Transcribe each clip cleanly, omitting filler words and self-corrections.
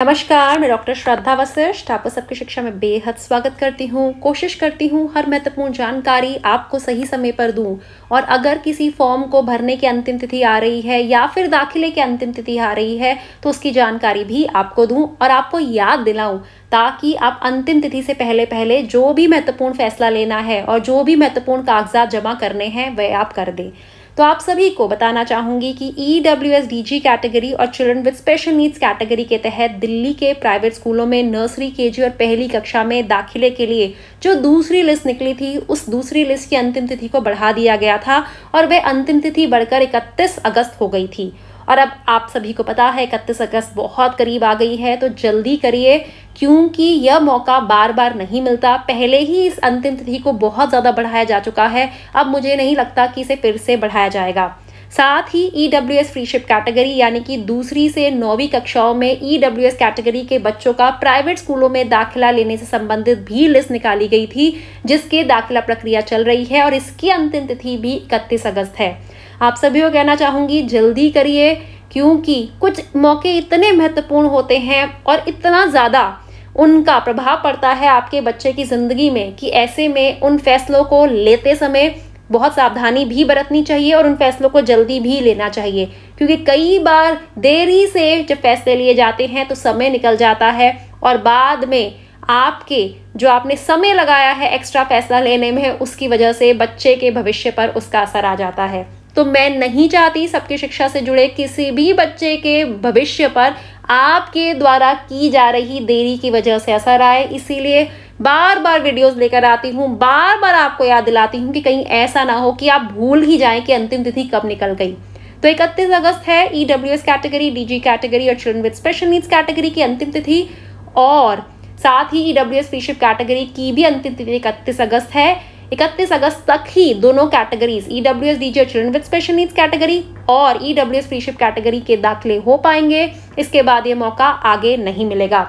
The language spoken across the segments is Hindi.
नमस्कार, मैं डॉक्टर श्रद्धा वशिष्ठ आपको सबकी शिक्षा में बेहद स्वागत करती हूँ। कोशिश करती हूँ हर महत्वपूर्ण जानकारी आपको सही समय पर दूँ। और अगर किसी फॉर्म को भरने की अंतिम तिथि आ रही है या फिर दाखिले की अंतिम तिथि आ रही है तो उसकी जानकारी भी आपको दूँ और आपको याद दिलाऊँ, ताकि आप अंतिम तिथि से पहले पहले जो भी महत्वपूर्ण फैसला लेना है और जो भी महत्वपूर्ण कागजात जमा करने हैं वह आप कर दें। तो आप सभी को बताना चाहूँगी कि EWS DG कैटेगरी और children with special needs category के तहत दिल्ली के प्राइवेट स्कूलों में नर्सरी, केजी और पहली कक्षा में दाखिले के लिए जो दूसरी लिस्ट निकली थी, उस दूसरी लिस्ट की अंतिम तिथि को बढ़ा दिया गया था और वह अंतिम तिथि बढ़कर 31 अगस्त हो गई थी। और अब आप सभी को पता है 31 अगस्त बहुत करीब आ गई है, तो जल्दी करिए क्योंकि यह मौका बार बार नहीं मिलता। पहले ही इस अंतिम तिथि को बहुत ज़्यादा बढ़ाया जा चुका है, अब मुझे नहीं लगता कि इसे फिर से बढ़ाया जाएगा। साथ ही EWS फ्रीशिप कैटेगरी यानी कि दूसरी से 9वीं कक्षाओं में EWS कैटेगरी के बच्चों का प्राइवेट स्कूलों में दाखिला लेने से संबंधित भी लिस्ट निकाली गई थी, जिसके दाखिला प्रक्रिया चल रही है और इसकी अंतिम तिथि भी 31 अगस्त है। आप सभी को कहना चाहूँगी जल्दी करिए, क्योंकि कुछ मौके इतने महत्वपूर्ण होते हैं और इतना ज़्यादा उनका प्रभाव पड़ता है आपके बच्चे की ज़िंदगी में कि ऐसे में उन फैसलों को लेते समय बहुत सावधानी भी बरतनी चाहिए और उन फैसलों को जल्दी भी लेना चाहिए, क्योंकि कई बार देरी से जब फैसले लिए जाते हैं तो समय निकल जाता है और बाद में आपके जो आपने समय लगाया है एक्स्ट्रा फैसला लेने में, उसकी वजह से बच्चे के भविष्य पर उसका असर आ जाता है। तो मैं नहीं चाहती सबकी शिक्षा से जुड़े किसी भी बच्चे के भविष्य पर आपके द्वारा की जा रही देरी की वजह से असर आए, इसीलिए बार बार वीडियोस लेकर आती हूँ, बार बार आपको याद दिलाती हूँ कि कहीं ऐसा ना हो कि आप भूल ही जाएं कि अंतिम तिथि कब निकल गई। तो 31 अगस्त है EWS कैटेगरी, DG कैटेगरी और children with special needs category की अंतिम तिथि, और साथ ही EWS फ्रीशिप कैटेगरी की भी अंतिम तिथि 31 अगस्त है। 31 अगस्त तक ही दोनों कैटेगरीज EWS DG और children with special needs category और EWS फ्रीशिप कैटेगरी के दाखिले हो पाएंगे। इसके बाद ये मौका आगे नहीं मिलेगा।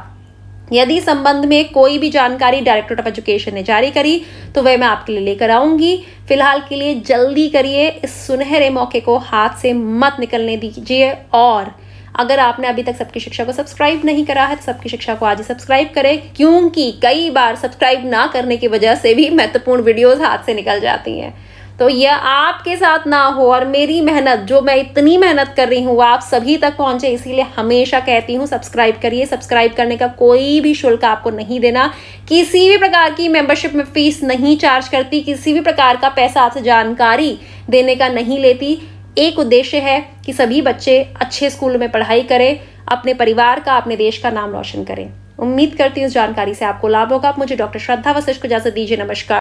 यदि संबंध में कोई भी जानकारी डायरेक्टरेट ऑफ एजुकेशन ने जारी करी तो वह मैं आपके लिए लेकर आऊंगी। फिलहाल के लिए जल्दी करिए, इस सुनहरे मौके को हाथ से मत निकलने दीजिए। और अगर आपने अभी तक सबकी शिक्षा को सब्सक्राइब नहीं करा है तो सबकी शिक्षा को आज ही सब्सक्राइब करें, क्योंकि कई बार सब्सक्राइब ना करने की वजह से भी महत्वपूर्ण वीडियोस हाथ से निकल जाती हैं। तो यह आपके साथ ना हो और मेरी मेहनत, जो मैं इतनी मेहनत कर रही हूँ, वो आप सभी तक पहुंचे, इसीलिए हमेशा कहती हूँ सब्सक्राइब करिए। सब्सक्राइब करने का कोई भी शुल्क आपको नहीं देना, किसी भी प्रकार की मेंबरशिप में फीस नहीं चार्ज करती, किसी भी प्रकार का पैसा आपसे जानकारी देने का नहीं लेती। एक उद्देश्य है कि सभी बच्चे अच्छे स्कूल में पढ़ाई करें, अपने परिवार का, अपने देश का नाम रोशन करें। उम्मीद करती हूँ इस जानकारी से आपको लाभ होगा। आप मुझे डॉक्टर श्रद्धा वशिष्ठ को इजाजत दीजिए। नमस्कार।